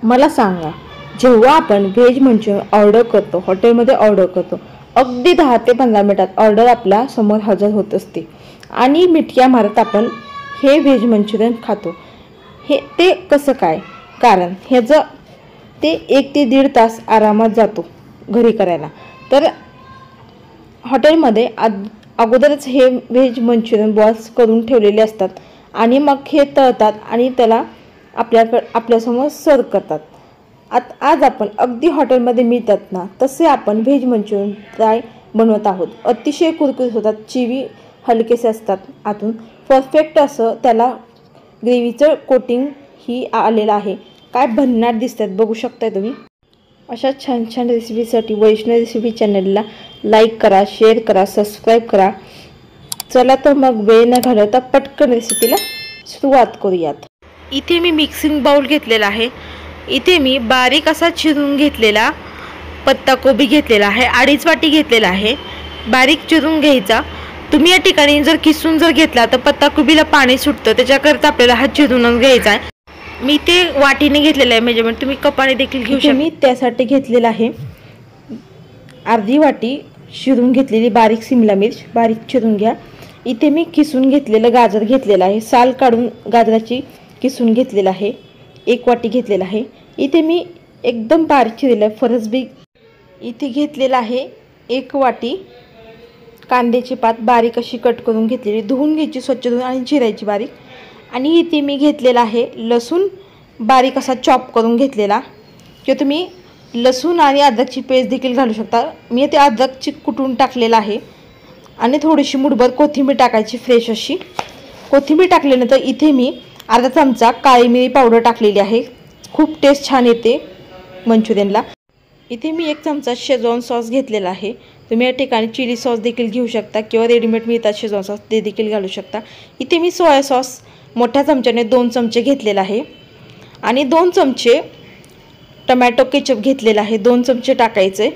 मला सांगा, जेव्हा आपण व्हेज मंचुरियन ऑर्डर करतो, हॉटेलमध्ये ऑर्डर करतो, अगदी 10 ते 15 मिनिटात ऑर्डर आपल्या समोर हजर होत असते आणि मिठ्या मारत आपण हे व्हेज मंचुरियन खातो. ते कसं काय? कारण ह्याचं ते 1 ते 1.5 तास आरामात जातो घरी करायला. तर हॉटेलमध्ये अगोदरच हे व्हेज मंचुरियन बॉल्स करून ठेवलेले असतात आणि मग हे तळतात आणि त्याला आपल्यासमोर सर्व करतात. आज आपण अगदी हॉटेलमध्ये मिळतात ना तसे आपण व्हेज मंचुरियन फ्राय बनवत आहोत. अतिशय कुरकुरीत होतात, चिवी हलकेसे असतात, आतून परफेक्ट असं त्याला ग्रेव्हीचं कोटिंग ही आलेलं आहे. काय भन्नाट दिसतात बघू शकताय तुम्ही. अशा छान छान रेसिपीसाठी वैष्णव रेसिपी चॅनलला लाईक करा, शेअर करा, सबस्क्राईब करा. चला तर मग वेळ न घालवता पटकन रेसिपीला सुरुवात करूयात. इथे मी मिक्सिंग बाउल घेतलेला आहे. इथे मी बारीक असा चिरून घेतलेला पत्ताकोबी घेतलेला आहे. 2.5 वाटी घेतलेला आहे. बारीक चिरून घ्यायचा. तुम्ही या ठिकाणी जर किसून जर घेतला तर पत्ताकोबीला पाणी सुटतं, त्याच्याकरता आपल्याला हा चिरूनच घ्यायचा आहे. मी ते वाटीने घेतलेलं आहे मेजरमेंट, तुम्ही कपाने देखील घेऊ शकता. मी त्यासाठी घेतलेला आहे अर्धी वाटी चिरून घेतलेली बारीक शिमला मिर्च, बारीक चिरून घ्या. इथे मी किसून घेतलेलं गाजर घेतलेलं आहे, साल काढून गाजराची किसून घेतलेलं आहे. 1 वाटी घेतलेला आहे. इथे मी एकदम बारीक चिरलेलं फरसबी इथे घेतलेला आहे. 1 वाटी कांद्याची पात बारीक अशी कट करून घेतलेली, धुवून घ्यायची, स्वच्छ धुवून आणि चिरायची बारीक. आणि इथे मी घेतलेला आहे लसूण बारीक असा चॉप करून घेतलेला, किंवा तुम्ही लसूण आणि अद्रकची पेस्ट देखील घालू शकता. मी ते अद्रकची कुटून टाकलेलं आहे. आणि थोडीशी मुठभर कोथिंबीर टाकायची, फ्रेश अशी कोथिंबीर टाकल्यानंतर इथे मी अर्धा चमचा काळी मिरी पावडर टाकलेली आहे. खूप टेस्ट छान येते मंचुरियनला. इथे मी 1 चमचा शेजवान सॉस घेतलेला आहे. तुम्ही या ठिकाणी चिली सॉस देखील घेऊ शकता किंवा रेडीमेड मिळतात शेजवान सॉस, ते देखील घालू शकता. इथे मी सोया सॉस मोठ्या चमच्याने 2 चमचे घेतलेला आहे. आणि 2 चमचे टमॅटो केचप घेतलेला आहे, 2 चमचे टाकायचे,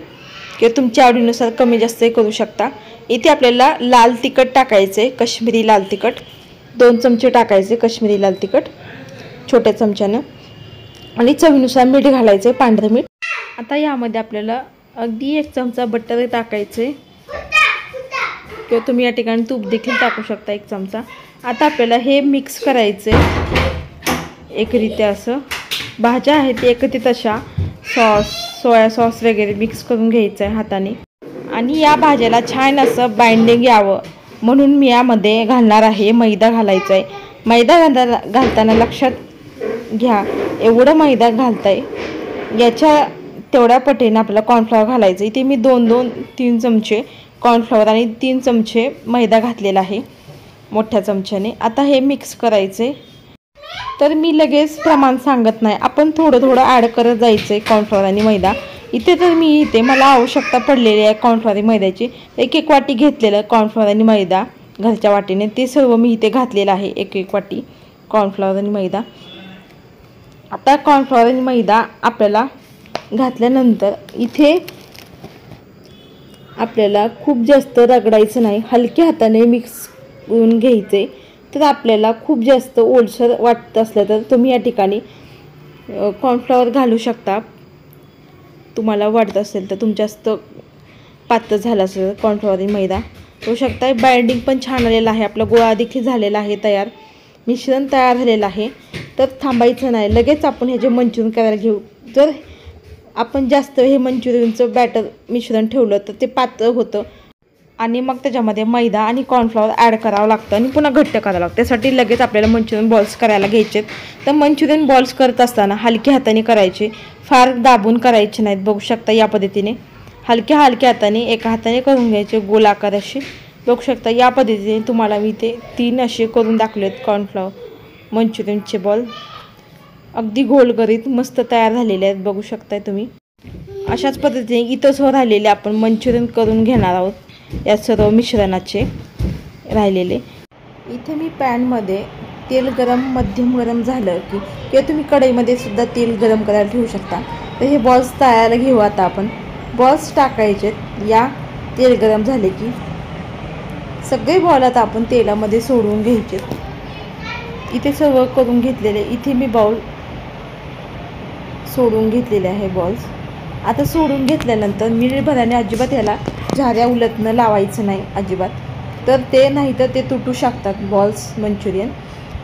किंवा तुमच्या आवडीनुसार कमी जास्त करू शकता. इथे आपल्याला लाल तिखट टाकायचे, काश्मीरी लाल तिखट 2 चमचे टाकायचे, काश्मीरी लाल तिखट छोट्या चमच्यानं. आणि चवीनुसार मीठ घालायचे, पांढरं मीठ. आता यामध्ये आपल्याला अगदी 1 चमचा बटर टाकायचे, किंवा तुम्ही या ठिकाणी तूप देखील टाकू शकता 1 चमचा. आता आपल्याला हे मिक्स करायचे एकरित्या. असं भाज्या आहेत एकत्रित अशा सोया सॉस वगैरे मिक्स करून घ्यायचं आहे हाताने. आणि या भाज्याला छान असं बाइंडिंग यावं म्हणून मी यामध्ये घालणार आहे मैदा घालायचा आहे. मैदा घालताना लक्षात घ्या, एवढं मैदा घालताय याच्या तेवढ्या पटीने आपल्याला कॉर्नफ्लॉवर घालायचं. इथे मी 2-3 चमचे कॉर्नफ्लॉवर आणि 3 चमचे मैदा घातलेला आहे मोठ्या चमच्याने. आता हे मिक्स करायचे. तर मी लगेच प्रमाण सांगत नाही, आपण थोडं थोडं ॲड करत जायचं आहे कॉर्नफ्लॉवर आणि मैदा. इथे मला आवश्यकता पडलेली आहे कॉर्नफ्लॉवर आणि मैद्याची. 1 वाटी घेतलेलं कॉर्नफ्लॉवर आणि मैदा घरच्या वाटीने, ते सर्व मी इथे घातलेलं आहे. 1 वाटी कॉर्नफ्लॉवर आणि मैदा. आता कॉर्नफ्लॉवर आणि मैदा आपल्याला घातल्यानंतर इथे आपल्याला खूप जास्त रगडायचं नाही, हलक्या हाताने मिक्स करून घ्यायचे. तर आपल्याला खूप जास्त ओलसर वाटत असलं तर तुम्ही या ठिकाणी कॉर्नफ्लॉवर घालू शकता. तुम्हाला वाटत असेल तर तुमच्या जास्त पातळ झालं असेल तर कॉर्नफ्लॉवर आणि मैदा होऊ शकता. बाइंडिंग पण छान आलेलं आहे, आपला गोळा देखील झालेला आहे तयार, मिश्रण तयार झालेलं आहे. तर थांबायचं नाही, लगेच आपण ह्याचे मंचुरियन करायला घेऊ. जर आपण जास्त हे मंचुरियनचं बॅटर मिश्रण ठेवलं तर ते पातळ होतं आणि मग त्याच्यामध्ये मैदा आणि कॉर्नफ्लॉवर ॲड करावं लागतं आणि पुन्हा घट्ट करावं लागतं. त्यासाठी लगेच आपल्याला मंचुरियन बॉल्स करायला घ्यायचे. तर मंचुरियन बॉल्स करत असताना हलक्या हाताने करायचे, फार दाबून करायचे नाहीत. बघू शकता या पद्धतीने हलक्या हाताने एका हाताने करून घ्यायचे गोलाकार असे. बघू शकता या पद्धतीने तुम्हाला मी ते 3 असे करून दाखवलेत कॉर्नफ्लॉवर मंचुरियनचे बॉल. अगदी गोलगरीत मस्त तयार झालेले आहेत, बघू शकताय तुम्ही. अशाच पद्धतीने इथं राहिलेले आपण मंचुरियन करून घेणार आहोत. या सर्व मिश्रणाचे राहिलेले. इथे मी पॅनमध्ये तेल मध्यम गरम झालं की, किंवा तुम्ही कढईमध्ये सुद्धा तेल गरम करायला ठेवू शकता. तर हे बॉल्स तळायला घेऊ. आता आपण बॉल्स टाकायचे. या तेल गरम झाले की सगळे बॉल आता आपण तेलामध्ये सोडून घ्यायचे. इथे सर्व करून घेतलेले. इथे मी बाउल सोडून घेतलेले आहे बॉल्स. आता सोडून घेतल्यानंतर मिनिटभराने अजिबात याला झाऱ्या उलटणं लावायचं नाही अजिबात, तर ते नाही तर ते तुटू शकतात बॉल्स मंचुरियन.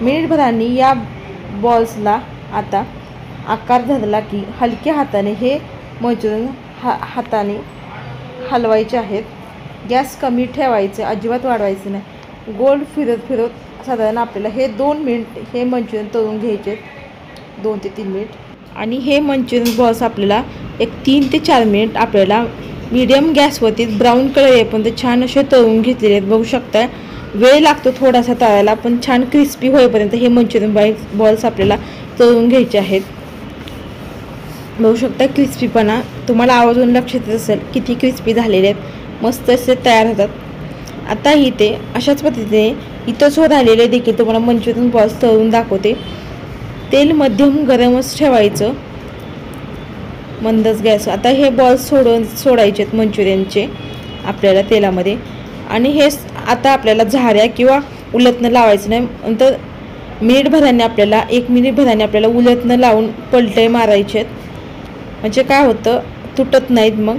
मिनिटभराने या बॉल्सला आता आकार धरला की हलक्या हाताने हे मंचुरियन हाताने हलवायचे आहेत. गॅस कमी ठेवायचं, अजिबात वाढवायचं नाही. गोल फिरत साधारण आपल्याला हे 2 मिनिट हे मंचुरियन तळून घ्यायचे, 2 ते 3 मिनिट. आणि हे मंचुरियन बॉल्स आपल्याला एक 3 ते 4 मिनिट आपल्याला मीडियम गॅसवरती ब्राऊन कलर येईपर्यंत छान असे तळून घेतलेले आहेत. बघू शकता वेळ लागतो थोडासा तळायला, पण छान क्रिस्पी होईपर्यंत हे मंचुरियन बॉल्स आपल्याला तळून घ्यायचे आहेत. बघू शकता क्रिस्पीपणा तुम्हाला आवाजून लक्षात येत असेल किती क्रिस्पी झालेले आहेत, मस्त असे तयार होतात. आता इथे अशाच पद्धतीने इथंच राहिलेले देखील तुम्हाला मंचुरियन बॉल्स तळून दाखवते. तेल मध्यम गरमच ठेवायचं, मंदच गॅस. आता हे बॉल्स सोडायचे आहेत मंचुरियनचे आपल्याला तेलामध्ये. आणि हे आता आपल्याला झाऱ्या किंवा उलटणं लावायचं नाही. नंतर मिनिटभराने आपल्याला 1 मिनिटभराने आपल्याला उलटणं लावून पलटे मारायचे आहेत, म्हणजे काय होतं तुटत नाहीत मग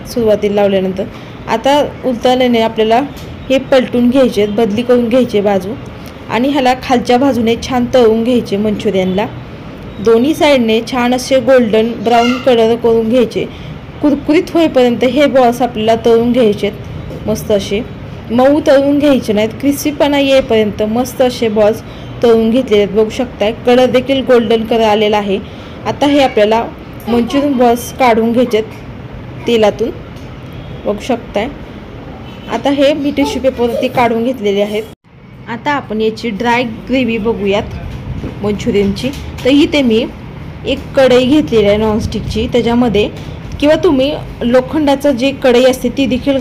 सुरुवातीला लावल्यानंतर. आता उलटल्याने आपल्याला हे पलटून घ्यायचे, बदली करून घ्यायचे बाजू. आणि ह्याला खालच्या बाजूने छान तळून घ्यायचे मंचुरियनला. दोन्ही साईडने छान असे गोल्डन ब्राऊन कलर करून घ्यायचे. कुरकुरीत होईपर्यंत हे बॉल्स आपल्याला तळून घ्यायचे, मस्त असे मऊ तळून घ्यायचे नाहीत. क्रिस्पीपणा येईपर्यंत मस्त असे बॉल्स तळून घेतलेले आहेत. बघू शकताय कलर देखील गोल्डन कलर आलेला आहे. आता हे आपल्याला मंचुरियन बॉल्स काढून घ्यायचे तेलातून, बघू शकताय. आता हे मी टिश्यू पेपरवरती काढून घेतलेले आहेत. आता आपण याची ड्राय ग्रेव्ही बघूयात मंचुरियनची. तर इथे मी एक कढई घेतलेली आहे नॉनस्टिकची, त्याच्यामध्ये किंवा तुम्ही लोखंडाचं जे कढई असते ती देखील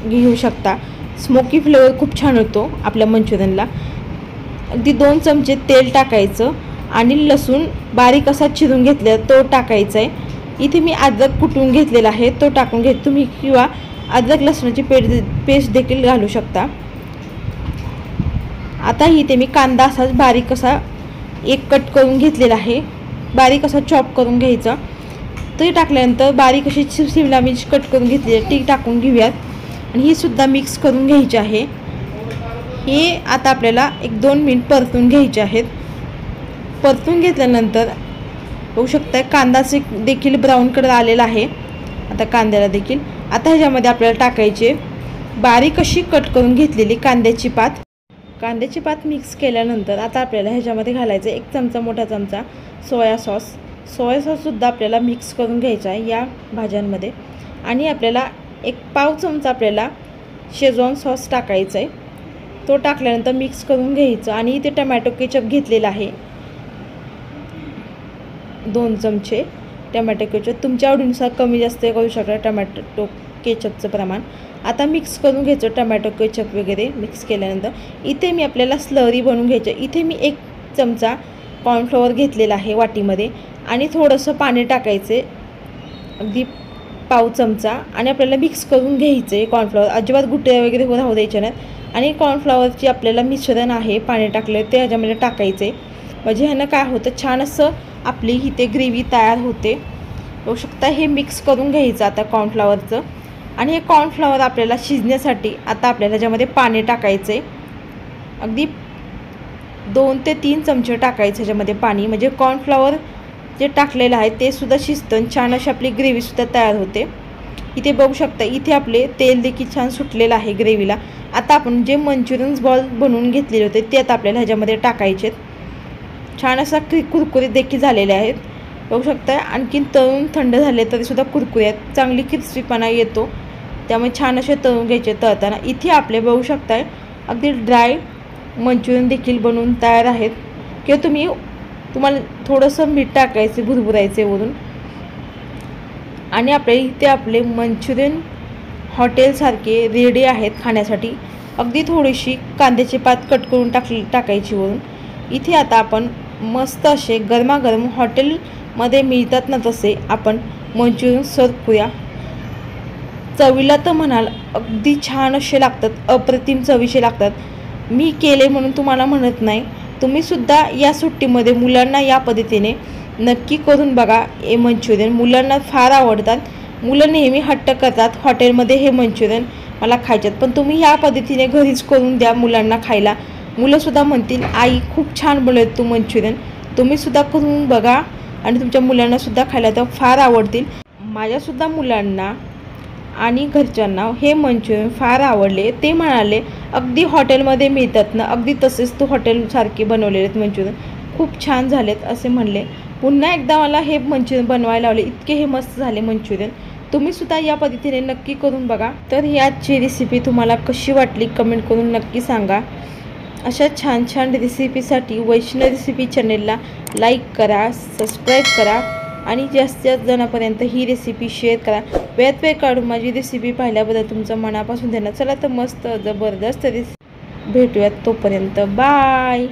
घेऊ शकता. स्मोकी फ्लेवर खूप छान होतो आपल्या मंचुरियनला. अगदी 2 चमचे तेल टाकायचं आणि लसूण बारीक असा चिरून घेतलेला तो टाकायचा आहे. इथे मी अद्रक कुटून घेतलेला आहे तो टाकून घेत, तुम्ही किंवा अद्रक लसणाची पेस्ट देखील घालू शकता. आता इथे मी कांदा असाच बारीक असा एक कट करून घेतलेला आहे, बारीक असा चॉप करून घ्यायचा. ते टाकल्यानंतर बारीक अशी शिमला मिर्च कट करून घेतली आहे ती टाकून घेऊयात. आणि ही सुद्धा मिक्स करून घ्यायची आहे. हे आता आपल्याला 1-2 मिनिट परतून घ्यायचे आहेत. परतून घेतल्यानंतर बघू शकता कांदाचे देखील ब्राऊन कलर आलेला आहे आता कांद्याला देखील. आता ह्याच्यामध्ये आपल्याला टाकायचे बारीक अशी कट करून घेतलेली कांद्याची पात. कांद्याची पात मिक्स केल्यानंतर आता आपल्याला ह्याच्यामध्ये घालायचं 1 चमचा मोठा चमचा सोया सॉससुद्धा आपल्याला मिक्स करून घ्यायचा आहे या भाज्यांमध्ये. आणि आपल्याला 1 पाव चमचा आपल्याला शेजवान सॉस टाकायचा आहे, तो टाकल्यानंतर मिक्स करून घ्यायचं. आणि इथे टमॅटो केचप घेतलेला आहे 2 चमचे टमॅटो केचप, तुमच्या आवडीनुसार कमी जास्त करू शकता टमॅटो केचपचं प्रमाण. आता मिक्स करून घ्यायचं टमॅटो केचप वगैरे मिक्स केल्यानंतर. इथे मी आपल्याला स्लरी बनवून घ्यायचं. इथे मी 1 चमचा कॉर्नफ्लॉवर घेतलेला आहे वाटीमध्ये आणि थोडंसं पाणी टाकायचे अगदी पाव चमचा. आणि आपल्याला मिक्स करून घ्यायचं आहे कॉर्नफ्लॉवर, अजिबात गुठळ्या वगैरे राहू द्यायच्या नाहीत. आणि कॉर्नफ्लॉवरची आपल्याला मिश्रण आहे पाणी टाकलं ते ह्याच्यामध्ये टाकायचे, म्हणजे ह्यानं काय होतं छान असं आपली इथे ग्रेव्ही तयार होते. बघू शकता हे मिक्स करून घ्यायचं आता कॉर्नफ्लॉवरचं. आणि हे कॉर्नफ्लॉवर आपल्याला शिजण्यासाठी आता आपल्याला ह्याच्यामध्ये पाणी टाकायचं आहे, अगदी 2 ते 3 चमचे टाकायचं ह्याच्यामध्ये पाणी, म्हणजे कॉर्नफ्लॉवर जे टाकलेलं आहे ते सुद्धा शिजतं, छान अशी आपली ग्रेव्हीसुद्धा तयार होते. इथे बघू शकता इथे आपले तेल देखील छान सुटलेलं आहे ग्रेव्हीला. आता आपण जे मंचुरियन्स बॉल बनवून घेतलेले होते ते आता आपल्याला ह्याच्यामध्ये टाकायचे. छान असा कुरकुरीत देखील झालेले आहेत. बघू शकता आणखीन तळून थंड झाले तरीसुद्धा कुरकुरीत चांगली क्रिस्पीपणा येतो, त्यामुळे छान असे तळून घ्यायचे तळताना. इथे आपले बघू शकताय अगदी ड्राय मंचुरियन देखील बनवून तयार आहेत. किंवा तुम्हाला थोडंसं मीठ टाकायचे भुरभुरायचे वरून. आणि इथे आपले मंचुरियन हॉटेलसारखे रेडी आहेत खाण्यासाठी. अगदी थोडीशी कांद्याची पात कट करून टाकायची वरून. इथे आता आपण मस्त असे गरमागरम हॉटेलमध्ये मिळतात ना तसे आपण मंचुरियन सर्व करूया. चवीला तर म्हणाल अगदी छान असे लागतात, अप्रतिम चवीचे लागतात. मी केले म्हणून तुम्हाला म्हणत नाही, तुम्हीसुद्धा या सुट्टीमध्ये मुलांना या पद्धतीने नक्की करून बघा हे मंचुरियन. मुलांना फार आवडतात. मुलं नेहमी हट्ट करतात हॉटेलमध्ये हे मंचुरियन मला खायच्यात, पण तुम्ही ह्या पद्धतीने घरीच करून द्या मुलांना खायला. मुलंसुद्धा म्हणतील आई खूप छान बनवत तू मंचुरियन. तुम्हीसुद्धा करून बघा आणि तुमच्या मुलांनासुद्धा खायला तर फार आवडतील. माझ्यासुद्धा मुलांना आणि घरच्यांना हे मंचुरियन फार आवडले. ते म्हणाले अगदी हॉटेलमध्ये मिळतात ना, अगदी तसेच तू हॉटेलसारखे बनवलेले आहेत मंचुरियन, खूप छान झालेत असे म्हणले. पुन्हा एकदा मला हे मंचुरियन बनवायला लावले. इतके हे मस्त झाले मंचुरियन. तुम्हीसुद्धा या पद्धतीने नक्की करून बघा. तर ही आजची रेसिपी तुम्हाला कशी वाटली कमेंट करून नक्की सांगा. अशा छान छान रेसिपीसाठी वैष्णव रेसिपी चॅनेलला लाईक करा, सबस्क्राईब करा आणि जास्तीत जणांपर्यंत ही रेसिपी शेअर करा. वेळात वेळ काढून माझी रेसिपी पाहिल्याबद्दल तुमचं मनापासून धन्यवाद. चला तर मस्त जबरदस्त भेटूयात. तोपर्यंत बाय.